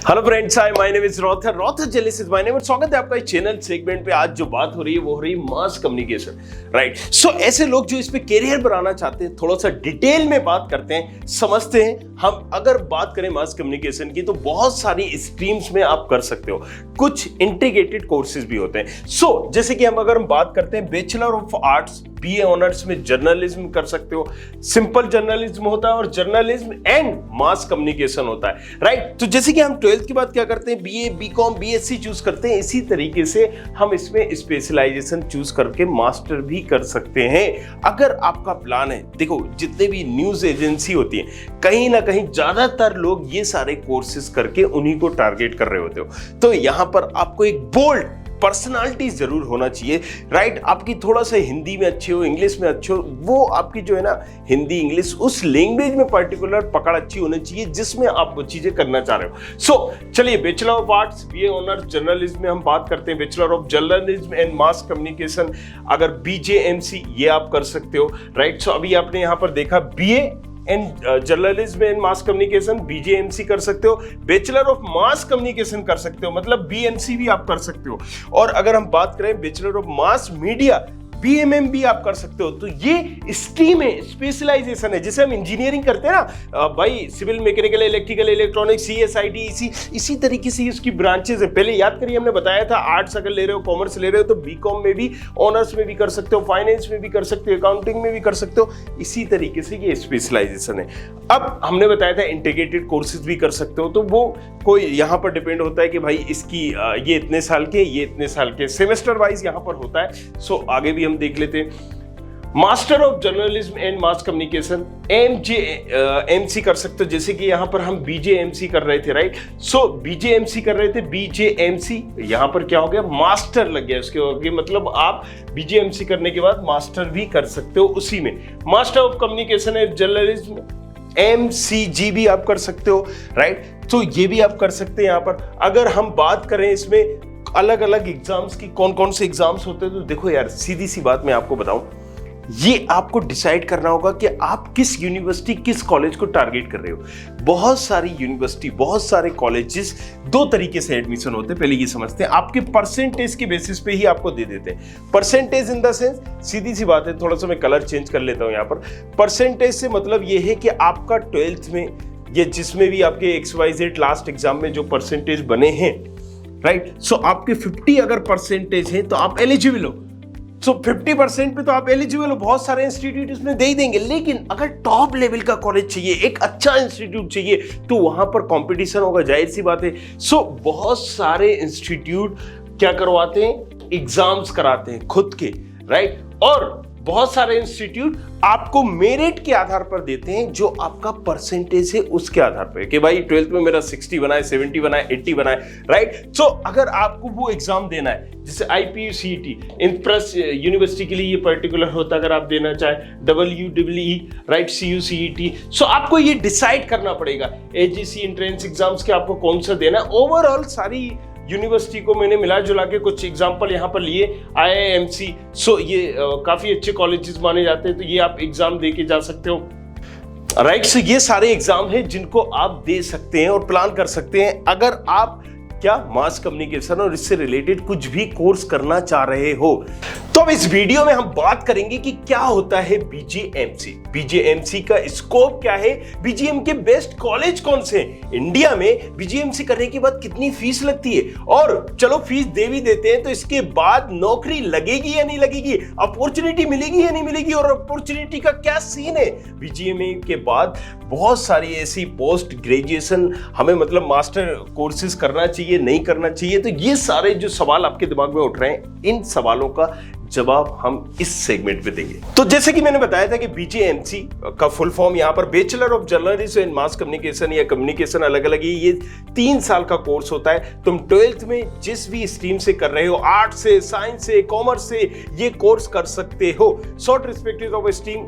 Hello friends, hi my name is रॉथर जेलिसिस my name और स्वागत है आपका इस चैनल सेगमेंट पे। आज जो बात हो रही है वो हो रही है मास कम्युनिकेशन, राइट। सो ऐसे लोग जो इस पे कैरियर बनाना चाहते हैं, थोड़ा सा डिटेल में बात करते हैं, समझते हैं। हम अगर बात करें मास कम्युनिकेशन की तो बहुत सारी स्ट्रीम्स में आप कर सकते हो, कुछ इंटीग्रेटेड कोर्सेज भी होते हैं। सो जैसे कि हम अगर बात करते हैं bachelor of arts BA honours में जर्नलिज्म कर सकते हो, सिंपल जर्नलिज्म होता है और जर्नलिज्म एंड मास कम्युनिकेशन होता है, राइट। तो जैसे कि हम 12th के बाद क्या करते हैं, बीए बीकॉम बीएससी चूज करते हैं, इसी तरीके से हम इसमें स्पेशलाइजेशन चूज करके मास्टर भी कर सकते हैं अगर आपका प्लान है। देखो, जितने भी न्यूज एजेंसी होती है कहीं ना कहीं ज्यादातर लोग ये सारे कोर्सेज करके उन्हीं को टारगेट कर रहे होते हो। तो यहां पर आपको एक बोल्ड पर्सनालिटी जरूर होना चाहिए, राइट। आपकी थोड़ा सा हिंदी में अच्छे हो, इंग्लिश में अच्छे हो, वो आपकी जो है ना हिंदी इंग्लिश उस लैंग्वेज में पर्टिकुलर पकड़ अच्छी होनी चाहिए जिसमें आप वो चीजें करना चाह रहे हो। सो चलिए, bachelor of arts BA honours journalism में हम बात करते हैं, bachelor of journalism and mass communication अगर बीजेएमसी ये आप कर सकते हो, राइट। सो अभी आपने यहाँ पर देखा BA and journalism and mass communication BJMC कर सकते हो, बैचलर ऑफ मास कम्युनिकेशन कर सकते हो, मतलब बीएमसी भी आप कर सकते हो। और अगर हम बात करें bachelor of mass media BMM भी आप कर सकते हो। तो ये स्ट्रीम है, स्पेशलाइजेशन है, जिसे हम इंजीनियरिंग करते हैं ना भाई, civil mechanical electrical electronics CSIT, इसी तरीके से इसकी ब्रांचेस है। पहले याद करिए, हमने बताया था आर्ट्स अगर ले रहे हो, कॉमर्स ले रहे हो तो बीकॉम में भी, ऑनर्स में भी कर सकते हो, फाइनेंस में भी कर सकते हो, अकाउंटिंग में भी कर सकते हो। इसी तरीके से ये स्पेशलाइजेशन है। अब हमने बताया था इंटीग्रेटेड कोर्सेज भी कर सकते हो, तो वो कोई यहाँ पर डिपेंड होता है कि भाई इसकी ये इतने साल के, ये इतने साल के, सेमेस्टर वाइज यहाँ पर होता है। सो आगे भी हम देख लेते हैं। Master of journalism and mass communication एमजेएमसी कर सकते हो, जैसे कि यहां पर हम बीजेएमसी कर रहे थे, राइट। सो बीजेएमसी कर रहे थे, बीजेएमसी यहां पर क्या हो गया, मास्टर लग गया उसके आगे, मतलब आप बीजेएमसी करने के बाद मास्टर भी कर सकते हो उसी में। Master of communication and journalism MCG भी आप कर सकते हो, राइट। तो ये भी आप कर सकते हैं। यहां पर अगर हम बात करें इसमें अलग अलग एग्जाम्स की, कौन कौन से एग्जाम्स होते हैं, तो देखो यार, सीधी सी बात मैं आपको बताऊं, ये आपको डिसाइड करना होगा कि आप किस यूनिवर्सिटी किस कॉलेज को टारगेट कर रहे हो। बहुत सारी यूनिवर्सिटी, बहुत सारे कॉलेजेस दो तरीके से एडमिशन होते हैं, पहले ये समझते हैं। आपके परसेंटेज के बेसिस पे ही आपको दे देते हैं। परसेंटेज इन द सेंस, सीधी सी बात है, थोड़ा सा मैं कलर चेंज कर लेता हूं यहां पर। परसेंटेज से मतलब ये है कि आपका 12th में ये जिसमें भी आपके XYZ लास्ट एग्जाम में जो परसेंटेज बने हैं, राइट। सो आपके 50 अगर परसेंटेज है तो आप एलिजिबल हो। सो 50% पे तो आप एलिजिबल हो, बहुत सारे इंस्टीट्यूट इसमें दे ही देंगे। लेकिन अगर टॉप लेवल का कॉलेज चाहिए, एक अच्छा इंस्टीट्यूट चाहिए, तो वहां पर कंपटीशन होगा, जाहिर सी बात है। सो बहुत सारे इंस्टीट्यूट क्या करवाते हैं, एग्जाम्स कराते हैं खुद के, राइट। और बहुत सारे इंस्टीट्यूट आपको मेरिट के आधार पर देते हैं, जो आपका परसेंटेज है उसके आधार पर, कि भाई 12th में मेरा 60 बनाए, 70 बनाए, 80 बनाए, राइट। सो अगर आपको वो एग्जाम देना है, जैसे IPUCET इंप्रेस यूनिवर्सिटी के लिए ये पर्टिकुलर होता है, अगर आप देना चाहें WEE, राइट, CUCET, सो आपको ये डिसाइड करना पड़ेगा AGC एंट्रेंस एग्जाम्स के आपको कौन सा देना है। ओवरऑल सारी यूनिवर्सिटी को मैंने मिला जुला के कुछ एग्जाम्पल यहाँ पर लिए, IIMC, सो ये काफी अच्छे कॉलेजेस माने जाते हैं, तो ये आप एग्जाम दे के जा सकते हो, राइट। सो ये सारे एग्जाम हैं जिनको आप दे सकते हैं और प्लान कर सकते हैं अगर आप क्या मास कम्युनिकेशन और इससे रिलेटेड कुछ भी कोर्स करना चाह रहे हो। तो अब इस वीडियो में हम बात करेंगे कि क्या होता है बीजेएमसी, बीजेएमसी का स्कोप क्या है, बीजेएम के बेस्ट कॉलेज कौन से हैं इंडिया में, बीजेएमसी करने के बाद कितनी फीस लगती है, और चलो फीस दे भी देते हैं तो इसके बाद नौकरी लगेगी या नहीं लगेगी, अपॉर्चुनिटी मिलेगी या नहीं मिलेगी, और अपॉर्चुनिटी का क्या सीन है। बीजेएमए के बाद बहुत सारी ऐसी पोस्ट ग्रेजुएशन हमें, मतलब मास्टर कोर्सेज करना चाहिए, नहीं करना चाहिए, तो ये सारे जो सवाल आपके दिमाग में उठ रहे हैं, इन सवालों का जवाब हम इस सेगमेंट में देंगे। तो जैसे कि मैंने बताया था कि बीजेएमसी का फुल फॉर्म यहाँ पर bachelor of journalism and mass communication या कम्युनिकेशन अलग अलग है, ये 3 साल का कोर्स होता है। तुम 12th में जिस भी स्ट्रीम से कर रहे हो, आर्ट से, साइंस से, कॉमर्स से, ये कोर्स कर सकते हो। शॉर्ट रिस्पेक्टिव ऑफ स्ट्रीम,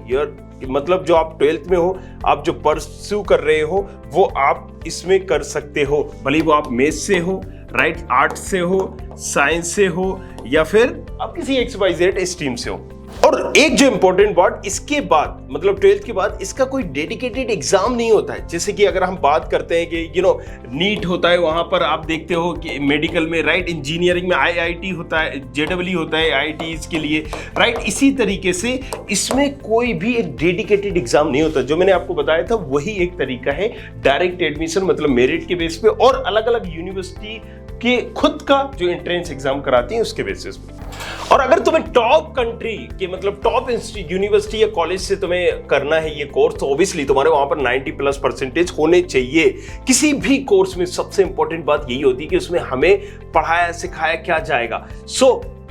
मतलब जो आप 12th में हो, आप जो परस्यू कर रहे हो वो आप इसमें कर सकते हो, भले वो आप मैथ्स से हो, राइट, आर्ट से हो, साइंस से हो, या फिर आप किसी XYZ स्ट्रीम से हो। और एक जो इंपॉर्टेंट बात, इसके बाद मतलब 12th के बाद इसका कोई डेडिकेटेड एग्जाम नहीं होता है। जैसे कि अगर हम बात करते हैं कि नीट होता है, वहां पर आप देखते हो कि मेडिकल में, राइट, इंजीनियरिंग में IIT होता है, JEE होता है IITs के लिए, राइट। इसी तरीके से इसमें कोई भी एक डेडिकेटेड एग्जाम नहीं होता। जो मैंने आपको बताया था वही एक तरीका है डायरेक्ट एडमिशन, मतलब मेरिट के बेस पे, और अलग अलग यूनिवर्सिटी के खुद का जो एंट्रेंस एग्जाम कराती है उसके बेसिस पे। और अगर तुम्हें टॉप कंट्री के मतलब टॉप यूनिवर्सिटी या कॉलेज से तुम्हें करना है ये कोर्स, तो ऑब्वियसली तुम्हारे वहां पर 90+% होने चाहिए। किसी भी कोर्स में सबसे इंपॉर्टेंट बात यही होती है कि उसमें हमें पढ़ाया सिखाया क्या जाएगा।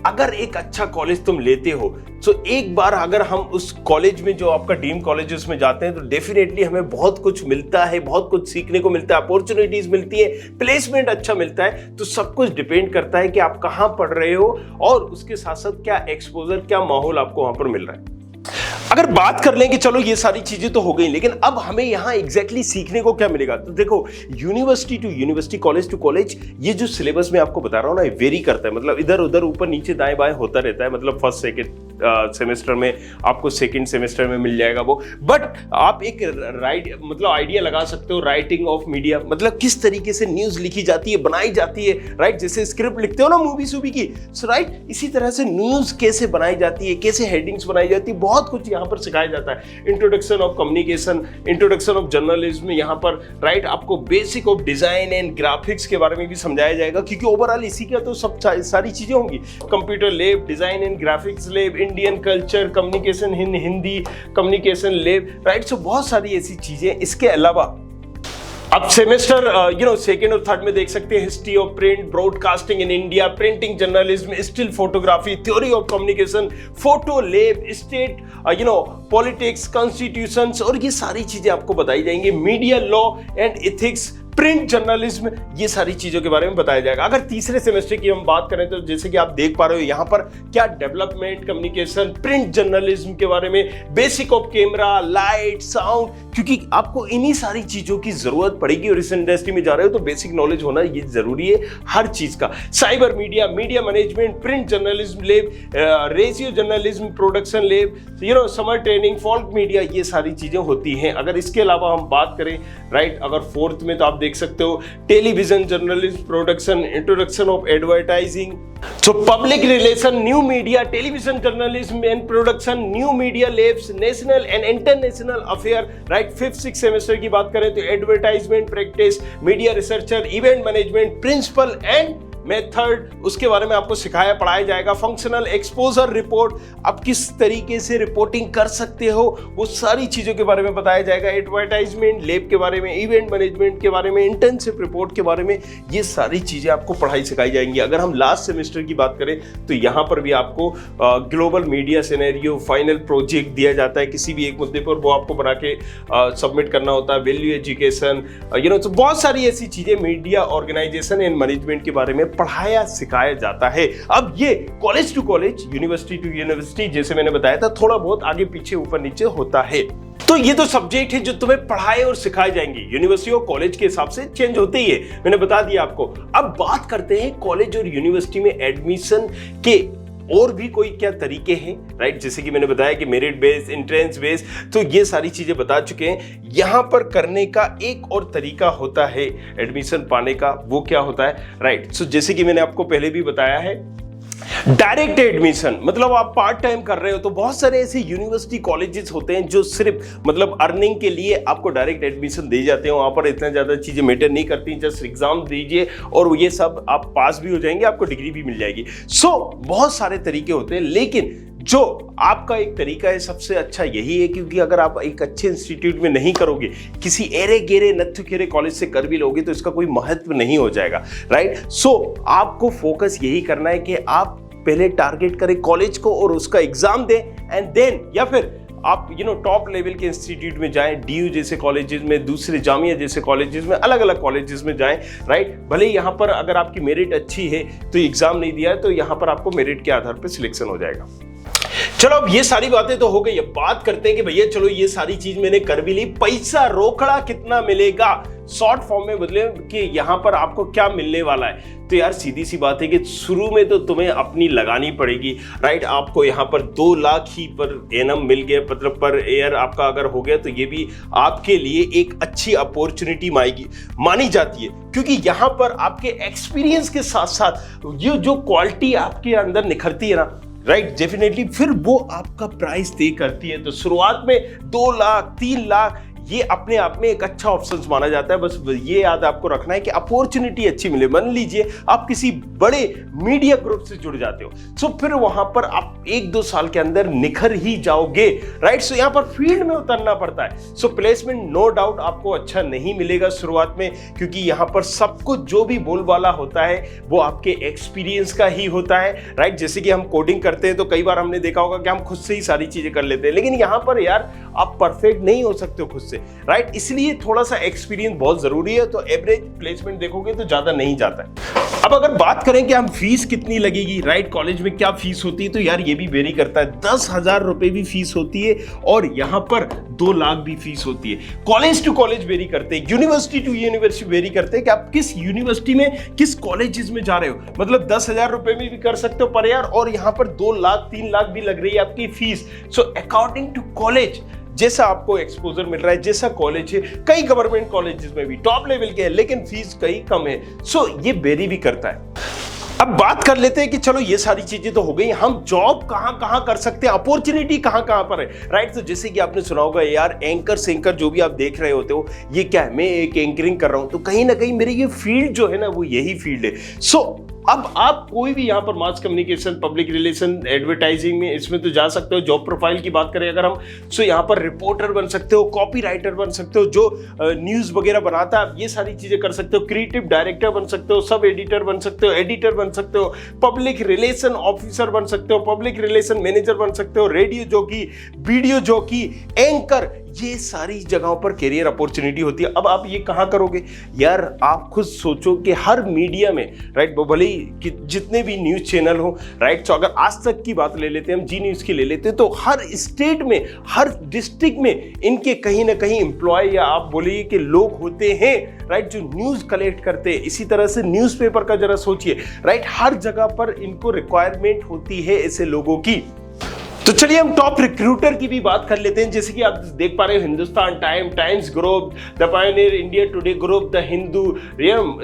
अगर एक अच्छा कॉलेज तुम लेते हो, तो एक बार अगर हम उस कॉलेज में, जो आपका ड्रीम कॉलेज उसमें जाते हैं, तो डेफिनेटली हमें बहुत कुछ मिलता है, बहुत कुछ सीखने को मिलता है, अपॉर्चुनिटीज मिलती है, प्लेसमेंट अच्छा मिलता है। तो सब कुछ डिपेंड करता है कि आप कहां पढ़ रहे हो और उसके साथ साथ क्या एक्सपोजर, क्या माहौल आपको वहां पर मिल रहा है। अगर बात कर लें कि चलो ये सारी चीजें तो हो गई, लेकिन अब हमें यहां एग्जैक्टली सीखने को क्या मिलेगा, तो देखो, university to university, college to college, ये जो सिलेबस मैं आपको बता रहा हूं ना, वेरी करता है। मतलब इधर उधर ऊपर नीचे दाएं बाएं होता रहता है। मतलब फर्स्ट सेकंड सेमेस्टर में आपको सेकंड सेमेस्टर में मिल जाएगा वो, बट आप एक मतलब आइडिया लगा सकते हो राइटिंग ऑफ मीडिया, मतलब किस तरीके से न्यूज लिखी जाती है, बनाई जाती है, राइट। जैसे स्क्रिप्ट लिखते हो ना मूवी सूवी की, राइट, इसी तरह से न्यूज कैसे बनाई जाती है, कैसे हेडिंग्स बनाई जाती है, बहुत कुछ यहाँ पर सिखाया जाता है। Introduction of communication, introduction of journalism, यहाँ पर, राइट, आपको basic of design and graphics के बारे में भी समझाया जाएगा, क्योंकि ओवरऑल इसी का तो सब सारी चीजें होंगी। Computer lab, design and graphics lab, Indian culture, communication in Hindi, communication lab, right. So बहुत सारी ऐसी चीजें। इसके अलावा अब सेमेस्टर सेकेंड और थर्ड में देख सकते हैं history of print, broadcasting in India, printing journalism, still photography, theory of communication, photo lab, state politics, constitutions, और ये सारी चीजें आपको बताई जाएंगी। Media law and ethics, print journalism, ये सारी चीजों के बारे में बताया जाएगा। अगर तीसरे सेमेस्टर की हम बात करें तो जैसे कि आप देख पा रहे हो यहाँ पर क्या डेवलपमेंट, कम्युनिकेशन, प्रिंट जर्नलिज्म के बारे में, basic of camera, light, sound, क्योंकि आपको इन्हीं सारी चीजों की जरूरत पड़ेगी और इस इंडस्ट्री में जा रहे हो तो बेसिक नॉलेज होना ये जरूरी है हर चीज का। Cyber media, media management, print journalism lab, ratio journalism, production lab, summer training, folk media, ये सारी चीजें होती हैं। अगर इसके अलावा हम बात करें, राइट, अगर फोर्थ में तो आप देख सकते हो television journalism, production, introduction of advertising, so public relation, new media, television journalism and production, new media labs, national and international affair, right। 5th 6th semester की बात करें तो advertisement practice, media researcher, event management, principle and method, उसके बारे में आपको सिखाया पढ़ाया जाएगा। फंक्शनल एक्सपोजर रिपोर्ट, आप किस तरीके से रिपोर्टिंग कर सकते हो, वो सारी चीजों के बारे में बताया जाएगा। एडवर्टाइजमेंट लैब के बारे में, इवेंट मैनेजमेंट के बारे में, इंटर्नशिप रिपोर्ट के बारे में, ये सारी चीजें आपको पढ़ाई सिखाई जाएंगी। अगर हम लास्ट सेमेस्टर की बात करें तो यहाँ पर भी आपको global media scenario, final project दिया जाता है किसी भी एक मुद्दे पर, वो आपको बना के सबमिट करना होता है। वैल्यू एजुकेशन, तो बहुत सारी ऐसी चीजें मीडिया ऑर्गेनाइजेशन एंड मैनेजमेंट के बारे में पढ़ाया सिखाया जाता है। अब ये college to college, university to university, जैसे मैंने बताया था, थोड़ा बहुत आगे पीछे ऊपर नीचे होता है। तो ये तो सब्जेक्ट है जो तुम्हें पढ़ाए और सिखाए जाएंगे, यूनिवर्सिटी और कॉलेज के हिसाब से चेंज होते ही है, मैंने बता दिया आपको। अब बात करते हैं कॉलेज और यूनिवर्सिटी में एडमिशन के और भी कोई क्या तरीके हैं, राइट। जैसे कि मैंने बताया कि मेरिट बेस, एंट्रेंस बेस, तो ये सारी चीजें बता चुके हैं। यहां पर करने का एक और तरीका होता है एडमिशन पाने का, वो क्या होता है, राइट। सो जैसे कि मैंने आपको पहले भी बताया है, डायरेक्ट एडमिशन, मतलब आप पार्ट टाइम कर रहे हो तो बहुत सारे ऐसे यूनिवर्सिटी कॉलेजेस होते हैं जो सिर्फ मतलब अर्निंग के लिए आपको डायरेक्ट एडमिशन दे जाते हैं। वहां पर इतना ज्यादा चीजें मैटर नहीं करती, जस्ट एग्जाम दीजिए और ये सब आप पास भी हो जाएंगे, आपको डिग्री भी मिल जाएगी। बहुत सारे तरीके होते हैं, लेकिन जो आपका एक तरीका है सबसे अच्छा यही है, क्योंकि अगर आप एक अच्छे इंस्टीट्यूट में नहीं करोगे, किसी एरे गेरे नत्थु खेरे कॉलेज से कर भी लोगे तो इसका कोई महत्व नहीं हो जाएगा, राइट। आपको फोकस यही करना है कि आप पहले टारगेट करें कॉलेज को और उसका एग्जाम दें, एंड देन या फिर आप टॉप लेवल के इंस्टीट्यूट में जाएं, डीयू जैसे कॉलेजेस में, दूसरे जामिया जैसे कॉलेजेस में, अलग अलग कॉलेजेस में जाएं, राइट। भले यहाँ पर अगर आपकी मेरिट अच्छी है तो एग्जाम नहीं दिया है तो यहाँ पर आपको मेरिट के आधार पर सिलेक्शन हो जाएगा। चलो अब ये सारी बातें तो हो गई, अब बात करते हैं कि भैया चलो ये सारी चीज मैंने कर भी ली, पैसा रोकड़ा कितना मिलेगा, शॉर्ट फॉर्म में बदले कि यहां पर आपको क्या मिलने वाला है। तो यार सीधी सी बात है कि शुरू में तो तुम्हें अपनी लगानी पड़ेगी, राइट। आपको यहां पर 2 लाख ही पर एनम मिल गया, मतलब पर ईयर आपका अगर हो गया तो ये भी आपके लिए एक अच्छी अपॉर्चुनिटी मानी जाती है, क्योंकि यहां पर आपके एक्सपीरियंस के साथ साथ ये जो क्वालिटी आपके अंदर निखरती है ना, राइट, डेफिनेटली फिर वो आपका प्राइस तय करती है। तो शुरुआत में 2 लाख 3 लाख ये अपने आप में एक अच्छा ऑप्शन माना जाता है। बस ये याद आपको रखना है कि अपॉर्चुनिटी अच्छी मिले। मान लीजिए आप किसी बड़े मीडिया ग्रुप से जुड़ जाते हो, तो फिर वहां पर आप 1-2 साल के अंदर निखर ही जाओगे, राइट। सो यहां पर फील्ड में उतरना पड़ता है। सो प्लेसमेंट नो डाउट आपको अच्छा नहीं मिलेगा शुरुआत में, क्योंकि यहां पर सब कुछ जो भी बोलबाला होता है वो आपके एक्सपीरियंस का ही होता है, राइट। जैसे कि हम कोडिंग करते हैं तो कई बार हमने देखा होगा कि हम खुद से ही सारी चीजें कर लेते हैं, लेकिन यहां पर यार आप परफेक्ट नहीं हो सकते हो खुद से, राइट। इसलिए थोड़ा सा एक्सपीरियंस बहुत जरूरी है। तो एवरेज प्लेसमेंट देखोगे तो ज्यादा नहीं जाता है। अब अगर बात करें कि हम फीस कितनी लगेगी, राइट, कॉलेज में क्या फीस होती है, तो यार ये भी वेरी करता है। 10,000 रुपए भी फीस होती है और यहां पर 2 लाख भी फीस होती है। कॉलेज टू कॉलेज वेरी करते हैं, यूनिवर्सिटी टू यूनिवर्सिटी वेरी करते हैं कि आप किस यूनिवर्सिटी में किस कॉलेजेस में जा रहे हो। मतलब 10,000 रुपए में भी कर सकते हो पर ईयर, और यहां पर 2 लाख 3 लाख भी लग रही है आपकी fees. So according to college जैसा आपको एक्सपोजर मिल रहा है, जैसा कॉलेज है, कई गवर्नमेंट कॉलेजेस में भी टॉप लेवल के हैं लेकिन फीस कई कम है। सो ये वेरी भी करता है। अब बात कर लेते हैं कि चलो ये सारी चीजें तो हो गई, हम जॉब कहां कहां कर सकते हैं, अपॉर्चुनिटी कहां कहां पर है, राइट। तो जैसे कि आपने सुना होगा यार एंकर जो भी आप देख रहे होते हो, ये क्या है, मैं एक एंकरिंग कर रहा हूं, तो कहीं ना कहीं मेरी ये फील्ड जो है ना वो यही फील्ड है। सो अब आप कोई भी यहाँ पर mass communication, public relation, advertising में इसमें तो जा सकते हो। जॉब प्रोफाइल की बात करें अगर हम, सो यहाँ पर रिपोर्टर बन सकते हो, कॉपी राइटर बन सकते हो, जो न्यूज़ वगैरह बनाता है आप ये सारी चीज़ें कर सकते हो। क्रिएटिव डायरेक्टर बन सकते हो, सब एडिटर बन सकते हो, एडिटर बन सकते हो, पब्लिक रिलेशन ऑफिसर बन सकते हो, पब्लिक रिलेशन मैनेजर बन सकते हो, radio jockey, video jockey, anchor, ये सारी जगहों पर कैरियर अपॉर्चुनिटी होती है। अब आप ये कहां करोगे यार, आप खुद सोचो कि हर मीडिया में, राइट, भले ही कि जितने भी न्यूज चैनल हो, राइट। तो अगर आज तक की बात ले लेते हैं हम, जी न्यूज की ले लेते हैं, तो हर स्टेट में, हर डिस्ट्रिक्ट में इनके कहीं ना कहीं एम्प्लॉय या आप बोलिए कि लोग होते हैं, राइट, जो न्यूज कलेक्ट करते हैं। इसी तरह से न्यूज़पेपर का जरा सोचिए, राइट, हर जगह पर इनको रिक्वायरमेंट होती है ऐसे लोगों की। तो चलिए हम टॉप रिक्रूटर की भी बात कर लेते हैं। जैसे कि आप देख पा रहे हो Hindustan Times group, the Pioneer, India Today group, the Hindu,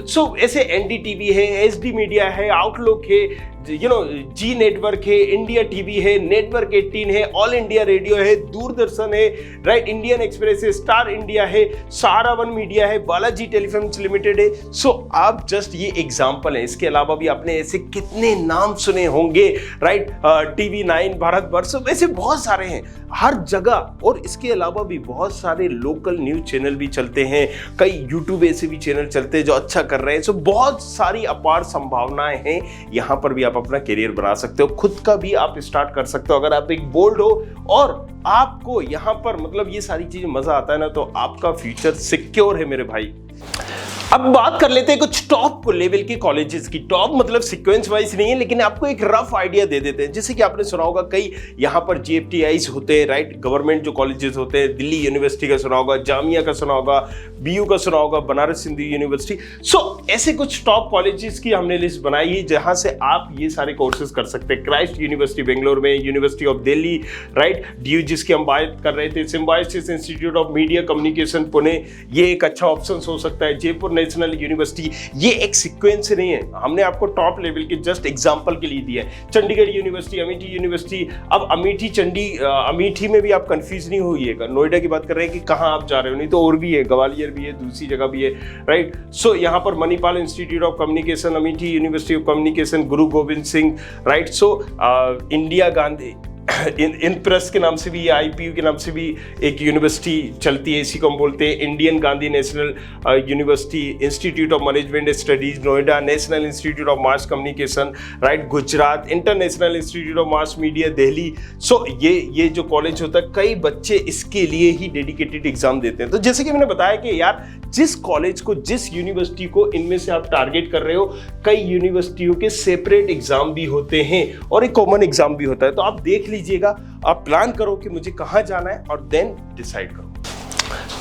so ऐसे एनडीटीवी है, एसडी मीडिया है, आउटलुक है, जी नेटवर्क है, इंडिया टीवी है, नेटवर्क 18 है, ऑल इंडिया रेडियो है, दूरदर्शन है, राइट, इंडियन एक्सप्रेस है, स्टार इंडिया है, सहारा वन मीडिया है, बालाजी टेलीफिल्म्स लिमिटेड है। सो आप जस्ट ये एग्जांपल है, इसके अलावा भी आपने ऐसे कितने नाम सुने होंगे, राइट, TV9, भारतवर्ष, ऐसे बहुत सारे हैं हर जगह। और इसके अलावा भी बहुत सारे लोकल न्यूज चैनल भी चलते हैं, कई यूट्यूब ऐसे भी चैनल चलते हैं जो अच्छा कर रहे हैं। सो बहुत सारी अपार संभावनाएं हैं, यहाँ पर भी आप अपना करियर बना सकते हो, खुद का भी आप स्टार्ट कर सकते हो अगर आप एक बोल्ड हो और आपको यहाँ पर मतलब ये सारी चीजें मजा आता है ना, तो आपका फ्यूचर सिक्योर है मेरे भाई। अब बात कर लेते हैं कुछ टॉप लेवल के कॉलेजेस की। टॉप मतलब सीक्वेंस वाइज नहीं है, लेकिन आपको एक रफ आइडिया दे देते हैं। जैसे कि आपने सुना होगा कई यहाँ पर GFTIs होते हैं, राइट, गवर्नमेंट जो कॉलेजेस होते हैं, दिल्ली यूनिवर्सिटी का सुना होगा, जामिया का सुना होगा, BU का सुना होगा, बनारस हिंदू यूनिवर्सिटी। सो ऐसे कुछ टॉप कॉलेजेस की हमने लिस्ट बनाई है जहां से आप ये सारे कोर्सेज कर सकते हैं। क्राइस्ट यूनिवर्सिटी बेंगलोर में, university of Delhi, right, DU जिसकी हम बात कर रहे थे, symbiosis institute of media communication Pune, ये एक अच्छा ऑप्शन हो सकता है। जयपुर नेशनल यूनिवर्सिटी, ये एक सीक्वेंस नहीं है, हमने आपको टॉप लेवल के जस्ट एग्जांपल के लिए दिया है। Chandigarh university, Amethi university. अब अमेठी में भी आप कंफ्यूज नहीं होइएगा, नोएडा की बात कर रहे हैं कि कहां आप जा रहे हो, नहीं तो और भी है, ग्वालियर भी है, दूसरी जगह भी है, राइट। सो यहाँ पर Manipal institute of communication, Amethi university of communication, Guru Gobind Singh, right. So Indira Gandhi in press के नाम से भी, IPU के नाम से भी एक यूनिवर्सिटी चलती है, इसी को हम बोलते हैं Indira Gandhi national university, institute of management studies Noida, national institute of mass communication, right, Gujarat, international institute of mass media Delhi. So ये जो कॉलेज होता है, कई बच्चे इसके लिए ही डेडिकेटेड एग्जाम देते हैं। तो जैसे कि मैंने बताया कि यार जिस कॉलेज को, जिस यूनिवर्सिटी को इनमें से आप टारगेट कर रहे हो, कई यूनिवर्सिटियों के सेपरेट एग्जाम भी होते हैं और एक कॉमन एग्जाम भी होता है। तो आप देख लीजिए लीजिएगा, आप प्लान करो कि मुझे कहाँ जाना है और देन डिसाइड करो।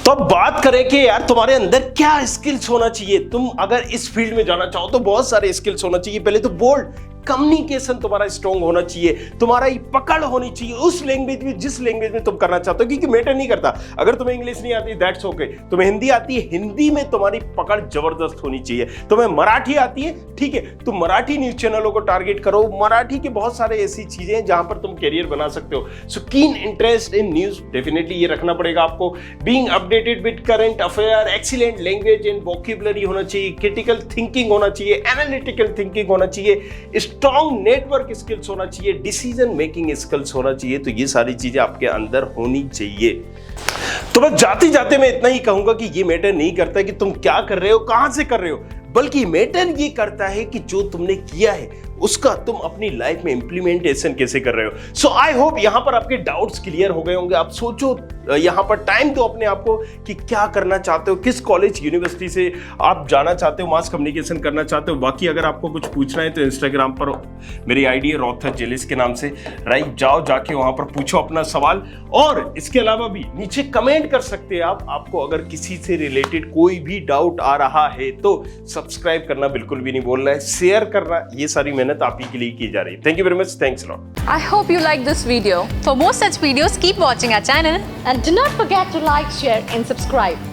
तो अब बात करें कि यार तुम्हारे अंदर क्या स्किल्स होना चाहिए। तुम अगर इस फील्ड में जाना चाहो तो बहुत सारे स्किल्स होना चाहिए। पहले तो बोल्ड कम्युनिकेशन तुम्हारा स्ट्रॉन्ग होना चाहिए, तुम्हारा ये पकड़ होनी चाहिए उस लैंग्वेज में जिस लैंग्वेज में तुम करना चाहते हो, क्योंकि मैटर नहीं करता अगर तुम्हें इंग्लिश नहीं आती, दैट्स ओके। तुम्हें हिंदी आती है, हिंदी में तुम्हारी पकड़ जबरदस्त होनी चाहिए। तुम्हें मराठी आती है, ठीक है, तुम मराठी न्यूज चैनलों को टारगेट करो। मराठी के बहुत सारे ऐसी चीजें हैं जहां पर तुम कैरियर बना सकते हो। सो keen interest in news, definitely ये रखना पड़ेगा आपको। Being updated with current affair, excellent language and vocabulary होना चाहिए, क्रिटिकल थिंकिंग होना चाहिए, एनालिटिकल थिंकिंग होना चाहिए, स्ट्रॉन्ग नेटवर्क स्किल्स होना चाहिए, डिसीजन मेकिंग स्किल्स होना चाहिए। तो ये सारी चीजें आपके अंदर होनी चाहिए। तो बस जाते जाते मैं इतना ही कहूंगा कि ये मैटर नहीं करता कि तुम क्या कर रहे हो, कहां से कर रहे हो, बल्कि मैटर ये करता है कि जो तुमने किया है उसका तुम अपनी लाइफ में इंप्लीमेंटेशन कैसे कर रहे हो। सो आई होप यहां पर आपके डाउट्स क्लियर हो गए होंगे। आप सोचो, यहां पर टाइम दो अपने आप को कि क्या करना चाहते हो, किस कॉलेज यूनिवर्सिटी से आप जाना चाहते हो, मास कम्युनिकेशन करना चाहते हो। बाकी अगर आपको कुछ पूछना है तो इंस्टाग्राम पर मेरी आईडी है रॉथर जेलिस के नाम से, राइट, जाओ जाके वहां पर पूछो अपना सवाल। और इसके अलावा भी नीचे कमेंट कर सकते हैं आप। आपको अगर किसी से रिलेटेड कोई भी डाउट आ रहा है तो सब्सक्राइब करना बिल्कुल भी नहीं बोलना है, शेयर करना, ये सारी मेहनत आप ही के लिए की जा रही है। Thank you very much, thanks a lot. I hope you like this video. For more such videos, keep watching our channel. And do not forget to like, share and subscribe.